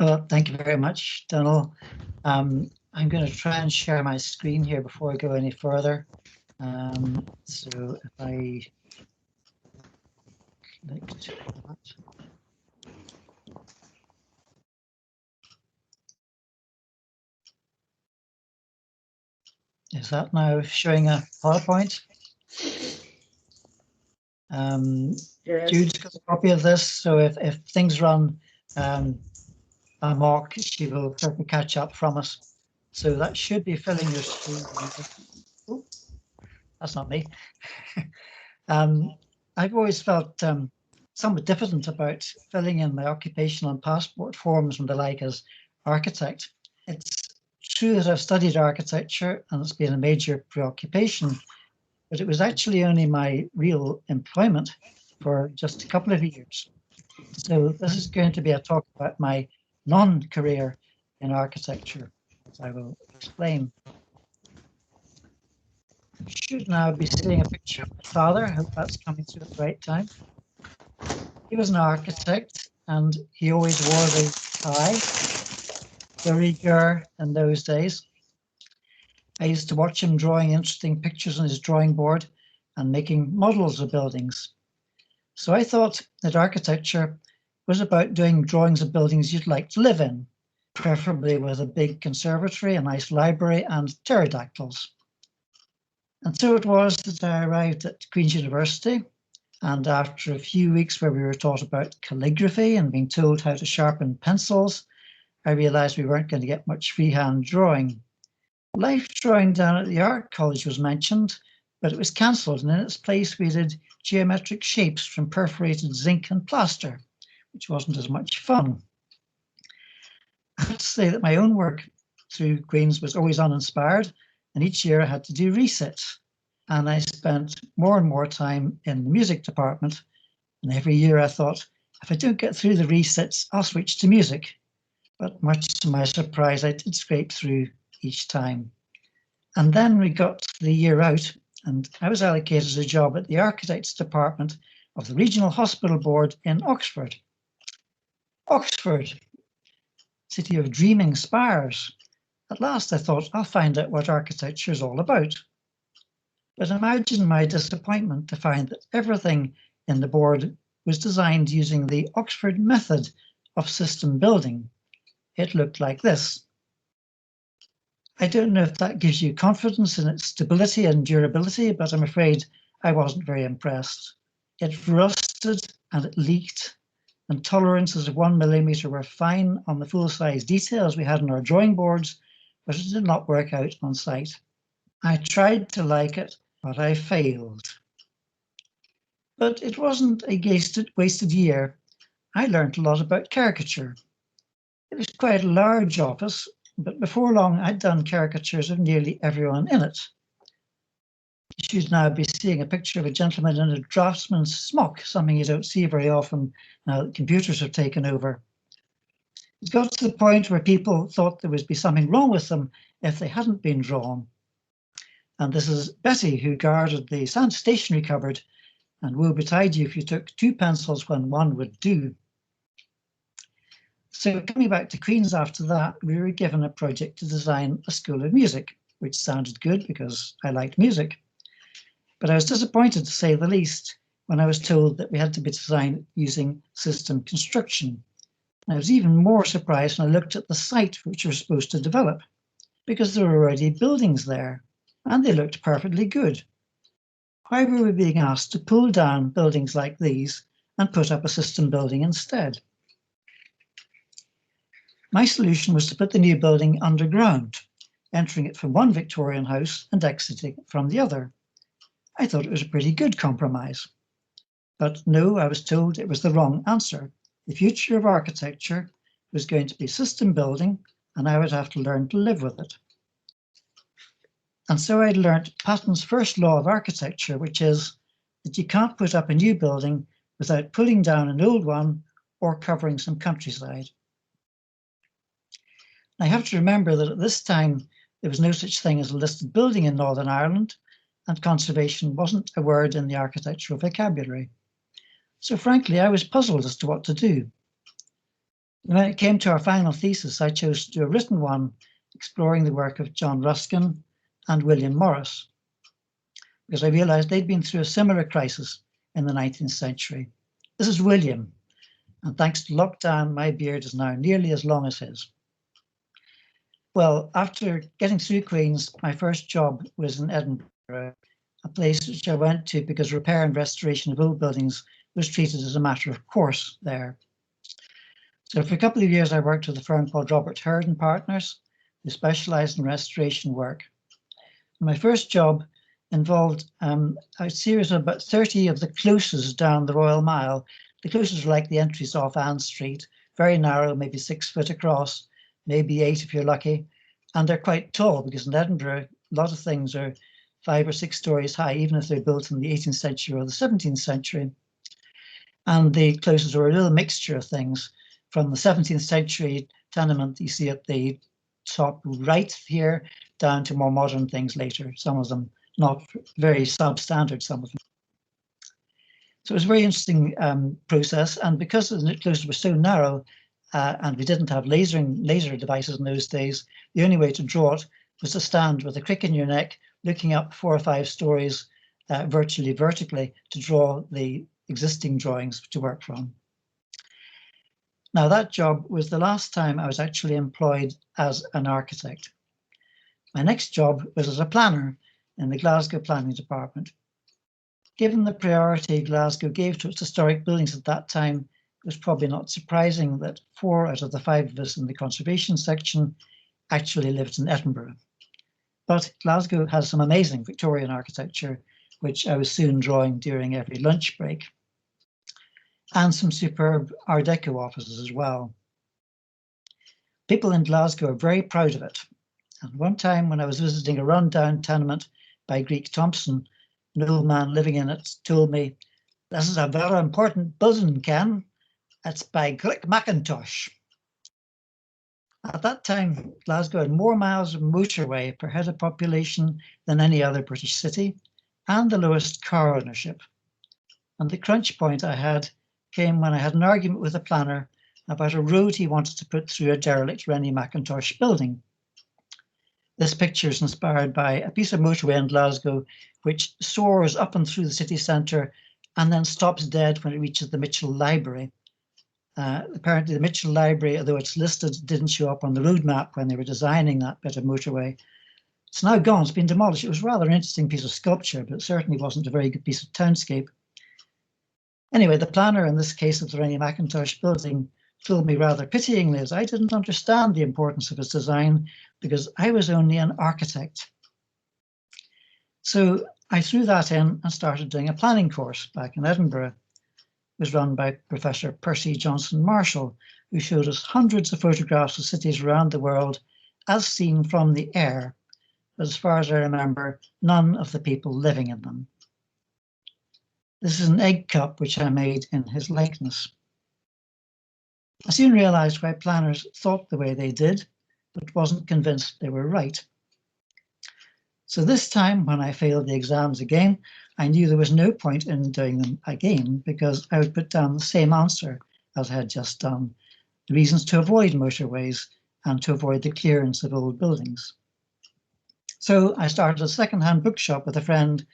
Well, thank you very much, Donald. I'm going to try and share my screen here before I go any further. So if I click to that. Is that now showing a PowerPoint? Yes. Jude's got a copy of this, so if things run amok, she will certainly catch up from us. So that should be filling your screen. Oh, that's not me. I've always felt somewhat diffident about filling in my occupational and passport forms and the like as architect. It's true that I've studied architecture and it's been a major preoccupation, but it was actually only my real employment for just a couple of years. So this is going to be a talk about my non-career in architecture, as I will explain. Should now be seeing a picture of my father. I hope that's coming through at the right time. He was an architect and he always wore the tie, the rigueur in those days. I used to watch him drawing interesting pictures on his drawing board and making models of buildings. So I thought that architecture was about doing drawings of buildings you'd like to live in, preferably with a big conservatory, a nice library, and pterodactyls. And so it was that I arrived at Queen's University, and after a few weeks where we were taught about calligraphy and being told how to sharpen pencils, I realized we weren't going to get much freehand drawing. Life drawing down at the art college was mentioned, but it was cancelled, and in its place we did geometric shapes from perforated zinc and plaster, which wasn't as much fun. I have to say that my own work through Queen's was always uninspired, and each year I had to do resets. And I spent more and more time in the music department. And every year I thought, if I don't get through the resets, I'll switch to music. But much to my surprise, I did scrape through each time. And then we got the year out, and I was allocated a job at the architects department of the Regional Hospital Board in Oxford. Oxford, city of dreaming spires. At last I thought, I'll find out what architecture is all about. But imagine my disappointment to find that everything in the board was designed using the Oxford method of system building. It looked like this. I don't know if that gives you confidence in its stability and durability, but I'm afraid I wasn't very impressed. It rusted and it leaked, and tolerances of 1 millimeter were fine on the full-size details we had on our drawing boards, but it did not work out on site. I tried to like it, but I failed. But it wasn't a wasted year. I learned a lot about caricature. It was quite a large office, but before long I'd done caricatures of nearly everyone in it. You should now be seeing a picture of a gentleman in a draftsman's smock, something you don't see very often now that computers have taken over. It got to the point where people thought there would be something wrong with them if they hadn't been drawn. And this is Betty, who guarded the stationery cupboard, and woe betide you if you took 2 pencils when 1 would do. So coming back to Queen's after that, we were given a project to design a school of music, which sounded good because I liked music. But I was disappointed, to say the least, when I was told that we had to be designed using system construction. And I was even more surprised when I looked at the site which we were supposed to develop, because there were already buildings there, and they looked perfectly good. Why were we being asked to pull down buildings like these and put up a system building instead? My solution was to put the new building underground, entering it from one Victorian house and exiting from the other. I thought it was a pretty good compromise. But no, I was told it was the wrong answer. The future of architecture was going to be system building, and I would have to learn to live with it. And so I'd learned Patton's first law of architecture, which is that you can't put up a new building without pulling down an old one or covering some countryside. I have to remember that at this time, there was no such thing as a listed building in Northern Ireland, and conservation wasn't a word in the architectural vocabulary. So frankly, I was puzzled as to what to do. When it came to our final thesis, I chose to do a written one exploring the work of John Ruskin and William Morris, because I realized they'd been through a similar crisis in the 19th century. This is William, and thanks to lockdown, my beard is now nearly as long as his. Well, after getting through Queen's, my first job was in Edinburgh, a place which I went to because repair and restoration of old buildings was treated as a matter of course there. So for a couple of years, I worked with a firm called Robert Hurd and Partners, who specialized in restoration work. My first job involved a series of about 30 of the closes down the Royal Mile. The closes are like the entries off Ann Street, very narrow, maybe 6 foot across, maybe 8 if you're lucky. And they're quite tall because in Edinburgh, a lot of things are 5 or 6 stories high, even if they're built in the 18th century or the 17th century. And the closes were a little mixture of things, from the 17th century tenement you see at the top right here, down to more modern things later, some of them not very substandard, some of them. So it was a very interesting process, and because the closes were so narrow and we didn't have laser devices in those days, the only way to draw it was to stand with a crick in your neck, looking up 4 or 5 stories virtually vertically to draw the existing drawings to work from. Now, that job was the last time I was actually employed as an architect. My next job was as a planner in the Glasgow Planning Department. Given the priority Glasgow gave to its historic buildings at that time, it was probably not surprising that 4 out of the 5 of us in the conservation section actually lived in Edinburgh. But Glasgow has some amazing Victorian architecture, which I was soon drawing during every lunch break, and some superb Art Deco offices as well. People in Glasgow are very proud of it. And one time when I was visiting a rundown tenement by Greek Thompson, an old man living in it told me, "This is a very important building, Ken. It's by Greek Mackintosh." At that time, Glasgow had more miles of motorway per head of population than any other British city, and the lowest car ownership. And the crunch point I had came when I had an argument with a planner about a road he wanted to put through a derelict Rennie Mackintosh building. This picture is inspired by a piece of motorway in Glasgow which soars up and through the city centre and then stops dead when it reaches the Mitchell Library. Apparently the Mitchell Library, although it's listed, didn't show up on the road map when they were designing that bit of motorway. It's now gone, it's been demolished. It was rather an interesting piece of sculpture, but it certainly wasn't a very good piece of townscape. Anyway, the planner in this case of the Rennie Mackintosh building told me rather pityingly as I didn't understand the importance of its design because I was only an architect. So I threw that in and started doing a planning course back in Edinburgh. It was run by Professor Percy Johnson Marshall, who showed us hundreds of photographs of cities around the world as seen from the air, but as far as I remember, none of the people living in them. This is an egg cup which I made in his likeness. I soon realized why planners thought the way they did, but wasn't convinced they were right. So this time, when I failed the exams again, I knew there was no point in doing them again because I would put down the same answer as I had just done, the reasons to avoid motorways and to avoid the clearance of old buildings. So I started a second-hand bookshop with a friend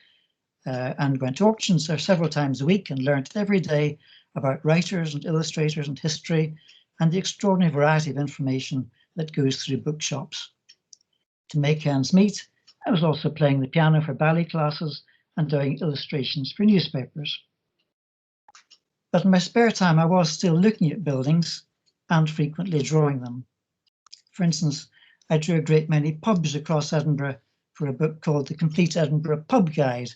and went to auctions there several times a week and learned every day about writers and illustrators and history and the extraordinary variety of information that goes through bookshops. To make ends meet, I was also playing the piano for ballet classes and doing illustrations for newspapers. But in my spare time, I was still looking at buildings and frequently drawing them. For instance, I drew a great many pubs across Edinburgh for a book called The Complete Edinburgh Pub Guide.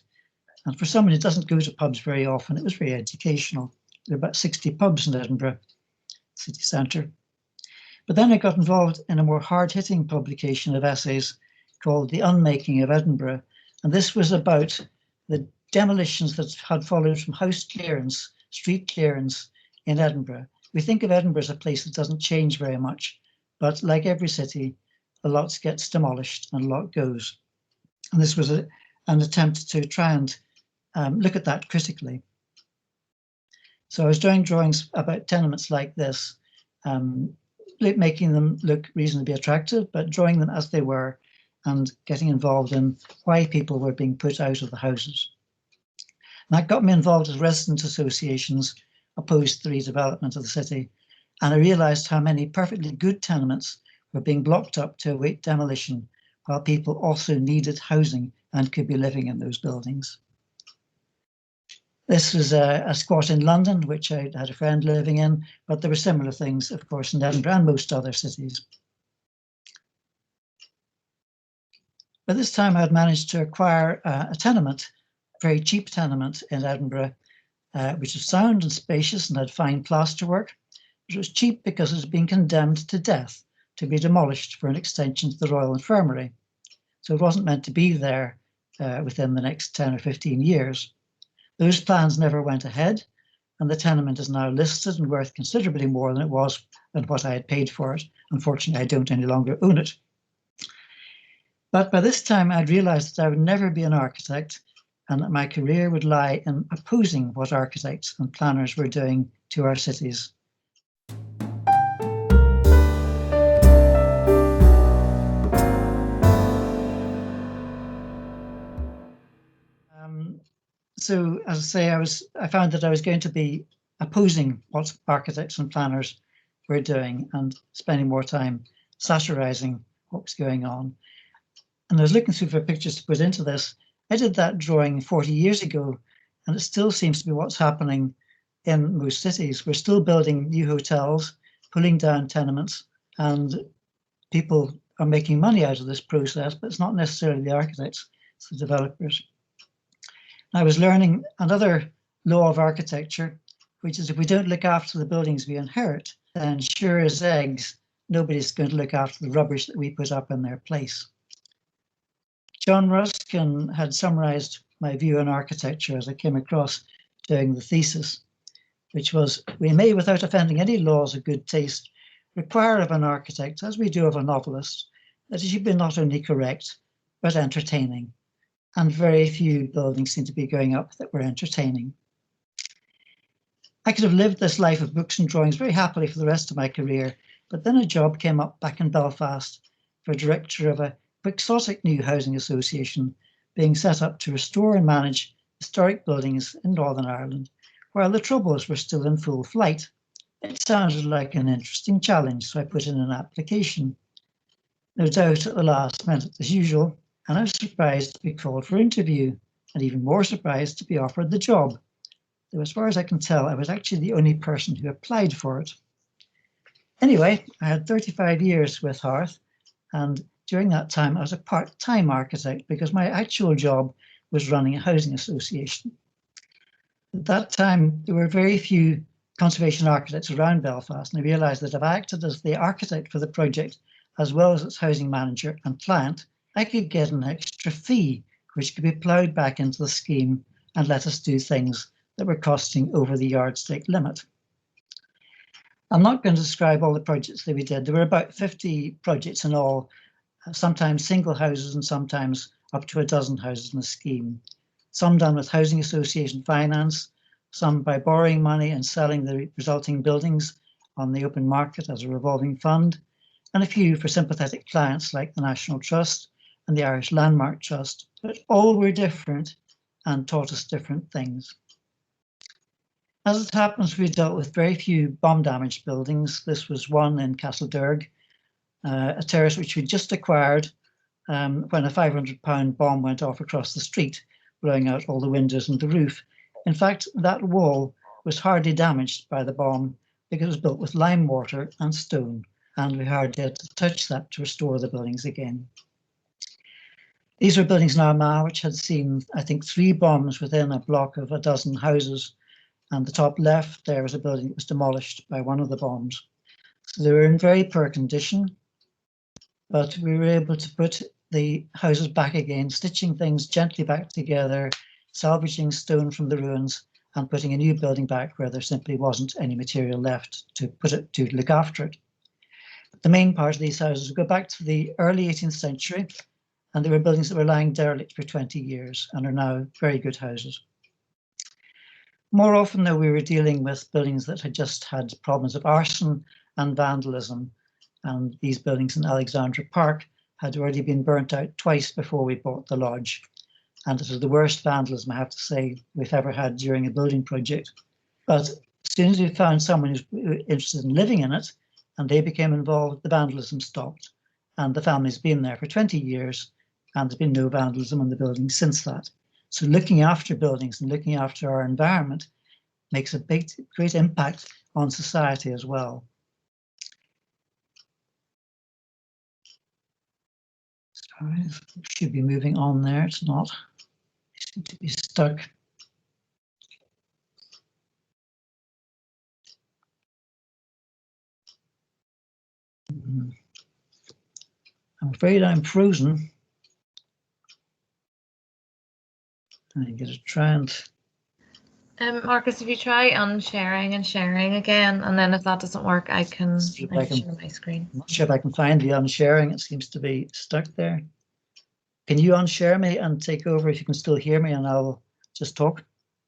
And for someone who doesn't go to pubs very often, it was very educational. There are about 60 pubs in Edinburgh city centre. But then I got involved in a more hard-hitting publication of essays called The Unmaking of Edinburgh. And this was about the demolitions that had followed from house clearance, street clearance in Edinburgh. We think of Edinburgh as a place that doesn't change very much, but like every city, a lot gets demolished and a lot goes. And this was an attempt to try and look at that critically. So I was doing drawings about tenements like this, making them look reasonably attractive, but drawing them as they were and getting involved in why people were being put out of the houses. And that got me involved with resident associations opposed to the redevelopment of the city. And I realised how many perfectly good tenements were being blocked up to await demolition, while people also needed housing and could be living in those buildings. This was a squat in London, which I had a friend living in, but there were similar things, of course, in Edinburgh and most other cities. By this time, I had managed to acquire a tenement, a very cheap tenement in Edinburgh, which was sound and spacious and had fine plasterwork. It was cheap because it had been condemned to death to be demolished for an extension to the Royal Infirmary. So it wasn't meant to be there within the next 10 or 15 years. Those plans never went ahead, and the tenement is now listed and worth considerably more than it was than what I had paid for it. Unfortunately, I don't any longer own it. But by this time, I'd realized that I would never be an architect and that my career would lie in opposing what architects and planners were doing to our cities. So, as I say, I found that I was going to be opposing what architects and planners were doing and spending more time satirizing what was going on. And I was looking through for pictures to put into this. I did that drawing 40 years ago, and it still seems to be what's happening in most cities. We're still building new hotels, pulling down tenements, and people are making money out of this process, but it's not necessarily the architects, it's the developers. I was learning another law of architecture, which is if we don't look after the buildings we inherit, then sure as eggs, nobody's going to look after the rubbish that we put up in their place. John Ruskin had summarized my view on architecture as I came across doing the thesis, which was, we may, without offending any laws of good taste, require of an architect, as we do of a novelist, that he should be not only correct, but entertaining. And very few buildings seem to be going up that were entertaining. I could have lived this life of books and drawings very happily for the rest of my career, but then a job came up back in Belfast for director of a quixotic new housing association being set up to restore and manage historic buildings in Northern Ireland, while the Troubles were still in full flight. It sounded like an interesting challenge, so I put in an application. No doubt at the last minute, as usual, and I was surprised to be called for interview, and even more surprised to be offered the job. Though as far as I can tell, I was actually the only person who applied for it. Anyway, I had 35 years with Hearth, and during that time I was a part-time architect because my actual job was running a housing association. At that time, there were very few conservation architects around Belfast, and I realised that if I acted as the architect for the project, as well as its housing manager and client, I could get an extra fee, which could be ploughed back into the scheme and let us do things that were costing over the yardstick limit. I'm not going to describe all the projects that we did. There were about 50 projects in all, sometimes single houses and sometimes up to a dozen houses in the scheme. Some done with housing association finance, some by borrowing money and selling the resulting buildings on the open market as a revolving fund, and a few for sympathetic clients like the National Trust and the Irish Landmark Trust, but all were different and taught us different things. As it happens, we dealt with very few bomb-damaged buildings. This was one in Castledurg, a terrace which we just acquired when a £500 bomb went off across the street, blowing out all the windows and the roof. In fact, that wall was hardly damaged by the bomb because it was built with lime mortar and stone, and we hardly had to touch that to restore the buildings again. These were buildings in Armagh which had seen, I think, 3 bombs within a block of a dozen houses, and the top left there was a building that was demolished by one of the bombs. So they were in very poor condition, but we were able to put the houses back again, stitching things gently back together, salvaging stone from the ruins, and putting a new building back where there simply wasn't any material left to look after it. The main part of these houses would go back to the early 18th century, and they were buildings that were lying derelict for 20 years and are now very good houses. More often, though, we were dealing with buildings that had just had problems of arson and vandalism. And these buildings in Alexandra Park had already been burnt out twice before we bought the lodge. And it was the worst vandalism, I have to say, we've ever had during a building project. But as soon as we found someone who's interested in living in it, and they became involved, the vandalism stopped. And the family's been there for 20 years, and there's been no vandalism in the building since that. So looking after buildings and looking after our environment makes a great impact on society as well. Sorry, should be moving on there. It's not. It seems to be stuck. I'm afraid I'm frozen. I'm going to try and. Marcus, if you try unsharing and sharing again, and then if that doesn't work, I can share my screen. I'm not sure if I can find the unsharing. It seems to be stuck there. Can you unshare me and take over if you can still hear me, and I'll just talk?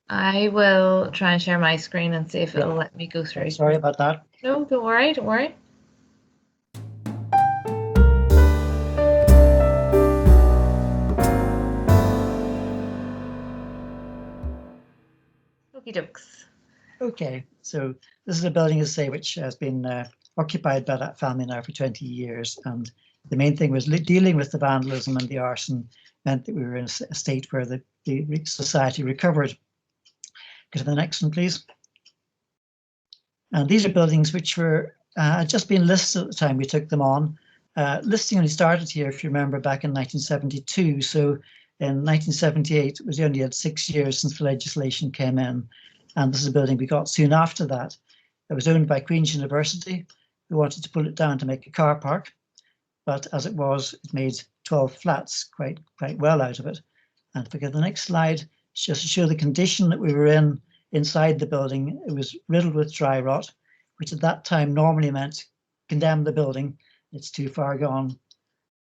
I will try and share my screen and see if it'll let me go through. Sorry about that. No, don't worry, don't worry. Okie dokes. Okay, so this is a building, as I say, which has been occupied by that family now for 20 years. And the main thing was dealing with the vandalism and the arson meant that we were in a state where the society recovered. Go to the next one, please. And these are buildings which were had just been listed at the time we took them on. Listing only started here, if you remember, back in 1972. So in 1978, it was only had 6 years since the legislation came in. And this is a building we got soon after that. It was owned by Queen's University, who wanted to pull it down to make a car park. But as it was, it made 12 flats quite well out of it. And if we get the next slide, just to show the condition that we were in inside the building. It was riddled with dry rot, which at that time normally meant condemn the building. It's too far gone.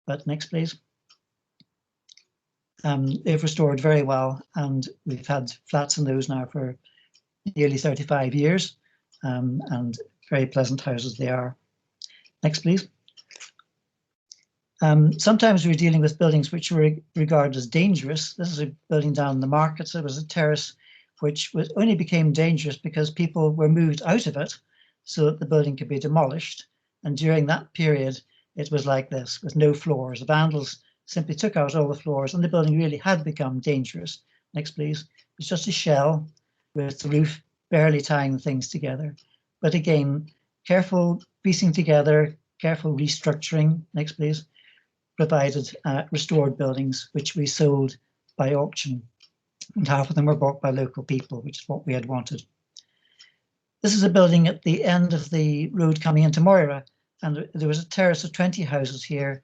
But next, please. They've restored very well, and we've had flats in those now for nearly 35 years, and very pleasant houses they are. Next, please. Sometimes we're dealing with buildings which were regarded as dangerous. This is a building down in the market. So it was a terrace which only became dangerous because people were moved out of it so that the building could be demolished. And during that period, it was like this, with no floors. The vandals simply took out all the floors, and the building really had become dangerous. Next, please. It's just a shell with the roof barely tying things together. But again, careful piecing together, careful restructuring. Next, please. Provided restored buildings, which we sold by auction. And half of them were bought by local people, which is what we had wanted. This is a building at the end of the road coming into Moira, and there was a terrace of 20 houses here,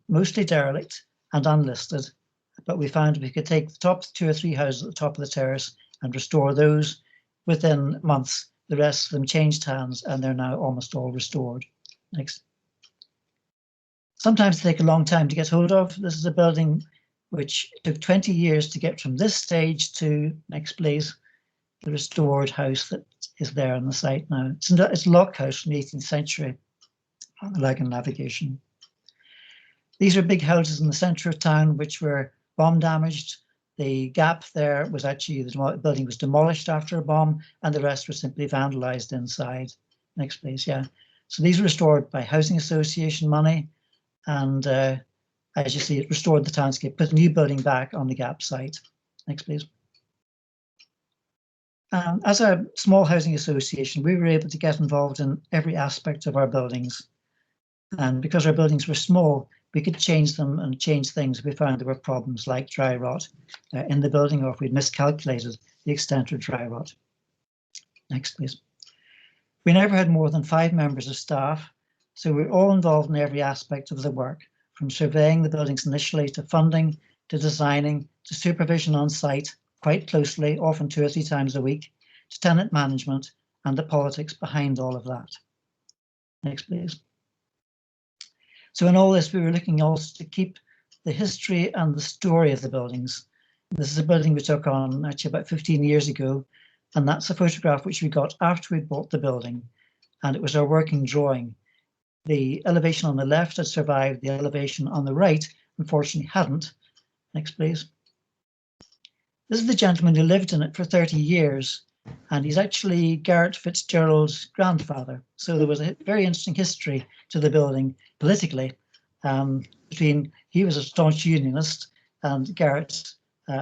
mostly derelict and unlisted, but we found we could take the top 2 or 3 houses at the top of the terrace and restore those within months. The rest of them changed hands, and they're now almost all restored. Next. Sometimes they take a long time to get hold of. This is a building which took 20 years to get from this stage to, next please, the restored house that is there on the site now. It's a lock house from the 18th century on the Lagan Navigation. These are big houses in the centre of town which were bomb damaged. The gap there was actually, the building was demolished after a bomb, and the rest were simply vandalised inside. Next please, yeah. So these were restored by Housing Association money, and as you see, it restored the townscape, put a new building back on the gap site. Next, please. As a small housing association, we were able to get involved in every aspect of our buildings. And because our buildings were small, we could change them and change things if we found there were problems like dry rot in the building, or if we'd miscalculated the extent of dry rot. Next, please. We never had more than 5 members of staff, so we're all involved in every aspect of the work, from surveying the buildings initially to funding, to designing, to supervision on site, quite closely, often 2 or 3 times a week, to tenant management and the politics behind all of that. Next, please. So in all this, we were looking also to keep the history and the story of the buildings. This is a building we took on actually about 15 years ago, and that's a photograph which we got after we bought the building. and it was our working drawing. The elevation on the left had survived, the elevation on the right unfortunately hadn't. Next, please. This is the gentleman who lived in it for 30 years, and he's actually Garrett Fitzgerald's grandfather. So there was a very interesting history to the building politically. He was a staunch unionist, and Garrett's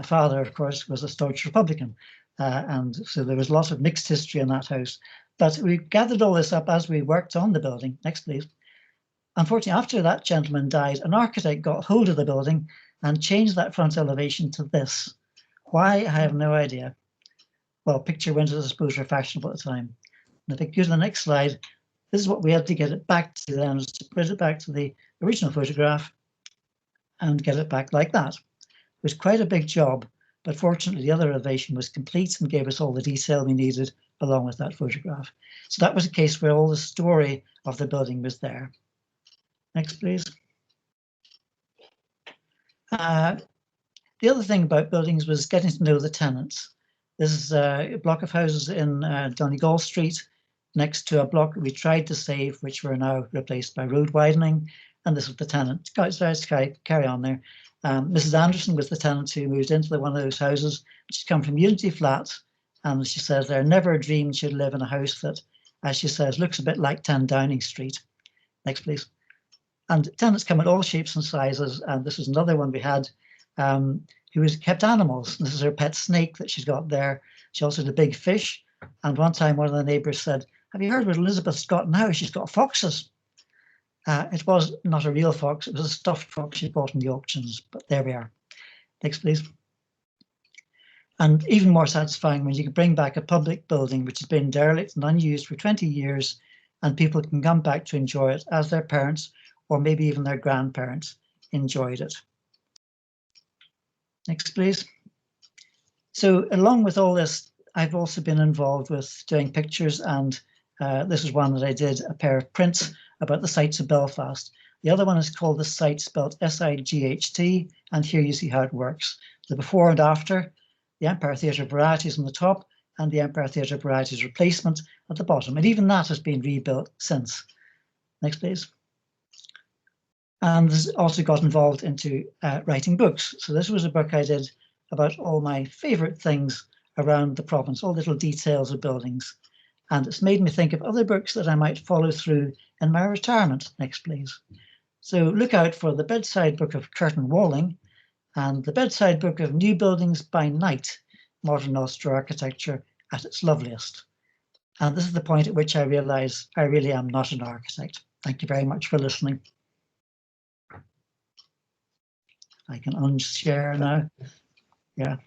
father, of course, was a staunch Republican. And so there was a lot of mixed history in that house. But we gathered all this up as we worked on the building. Next, please. Unfortunately, after that gentleman died, an architect got hold of the building and changed that front elevation to this. Why, I have no idea. Well, picture windows, I suppose, were fashionable at the time. And if I go to the next slide, this is what we had to get it back to then, is to put it back to the original photograph and get it back like that. It was quite a big job, but fortunately the other elevation was complete and gave us all the detail we needed along with that photograph. So that was a case where all the story of the building was there. Next, please. The other thing about buildings was getting to know the tenants. This is a block of houses in Donegal Street, next to a block that we tried to save, which were now replaced by road widening. And this was the tenant. Let's carry on there. Mrs. Anderson was the tenant who moved into one of those houses. She's come from Unity Flats, and she says there never dreamed she'd live in a house that, as she says, looks a bit like 10 Downing Street. Next, please. And tenants come in all shapes and sizes. And this is another one we had who kept animals. This is her pet snake that she's got there. She also had a big fish. And one time, one of the neighbours said, "Have you heard what Elizabeth's got now? She's got foxes." It was not a real fox. It was a stuffed fox she bought in the auctions. But there we are. Next, please. And even more satisfying when you can bring back a public building which has been derelict and unused for 20 years, and people can come back to enjoy it as their parents or maybe even their grandparents enjoyed it. Next, please. So along with all this, I've also been involved with doing pictures, and this is one that I did, a pair of prints about the sights of Belfast. The other one is called The Sight, spelled S-I-G-H-T, and here you see how it works. The before and after, the Empire Theatre Varieties on the top, and the Empire Theatre Varieties replacement at the bottom. And even that has been rebuilt since. Next, please. And this also got involved into writing books. So this was a book I did about all my favorite things around the province, all little details of buildings. And it's made me think of other books that I might follow through in my retirement. Next, please. So look out for the bedside book of curtain walling and the bedside book of New Buildings by Night, Modern Ulster Architecture at its loveliest. And this is the point at which I realize I really am not an architect. Thank you very much for listening. I can unshare now. Yeah.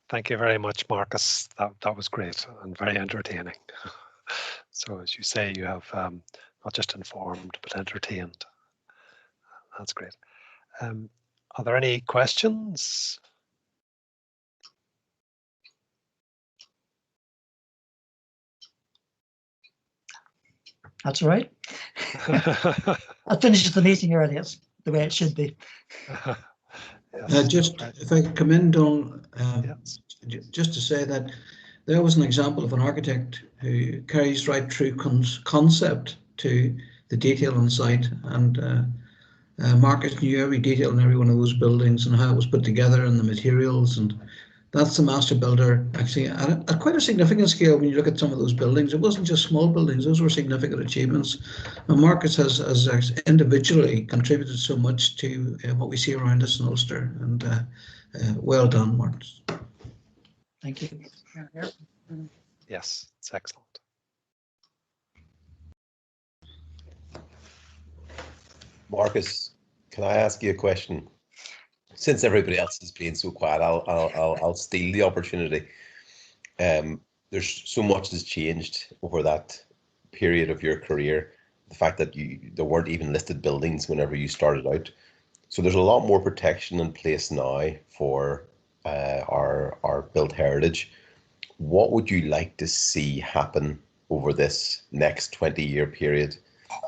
Thank you very much, Marcus. That was great and very entertaining. So as you say, you have not just informed, but entertained. That's great. Are there any questions? That's all right. I finished the meeting early. It's the way it should be. Yes, just if I come in, Don, yes. Just to say that there was an example of an architect who carries right through concept to the detail on site, and Marcus knew every detail in every one of those buildings and how it was put together and the materials, and that's the master builder actually at quite a significant scale. When you look at some of those buildings, it wasn't just small buildings, those were significant achievements, and Marcus has individually contributed so much to what we see around us in Ulster, and well done, Marcus. Thank you. Yes, it's excellent. Marcus, can I ask you a question? Since everybody else is being so quiet, I'll steal the opportunity. There's so much has changed over that period of your career. The fact that there weren't even listed buildings whenever you started out. So there's a lot more protection in place now for our built heritage. What would you like to see happen over this next 20-year period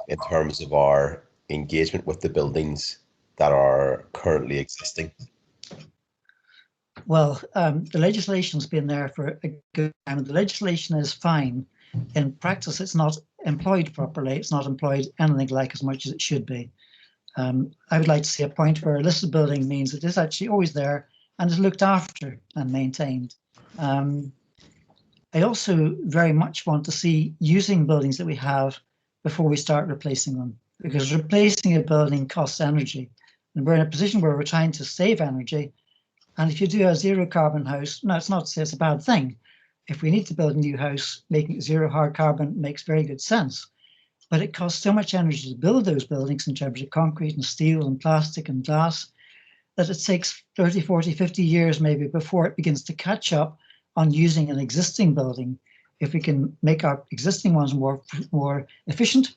in terms of our engagement with the buildings that are currently existing? Well, the legislation's been there for a good time, and the legislation is fine, in practice, it's not employed properly. It's not employed anything like as much as it should be. I would like to see a point where a listed building means it is actually always there and is looked after and maintained. I also very much want to see using buildings that we have before we start replacing them, because replacing a building costs energy. And we're in a position where we're trying to save energy. And if you do a zero carbon house, no, it's not to say it's a bad thing. If we need to build a new house, making it zero hard carbon makes very good sense. But it costs so much energy to build those buildings in terms of concrete and steel and plastic and glass that it takes 30, 40, 50 years maybe before it begins to catch up on using an existing building. If we can make our existing ones more efficient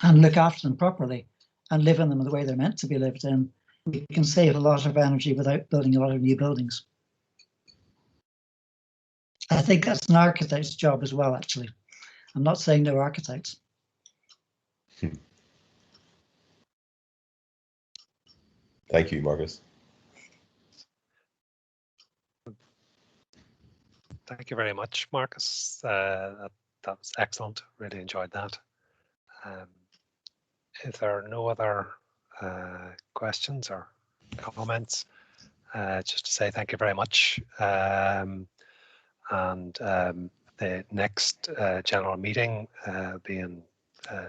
and look after them properly and live in them the way they're meant to be lived in, we can save a lot of energy without building a lot of new buildings. I think that's an architect's job as well, actually. I'm not saying no architects. Thank you, Marcus. Thank you very much, Marcus. That was excellent. Really enjoyed that. If there are no other questions or comments, just to say thank you very much. The next general meeting will be in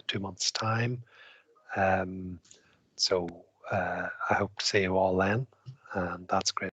2 months' time. So I hope to see you all then, and that's great.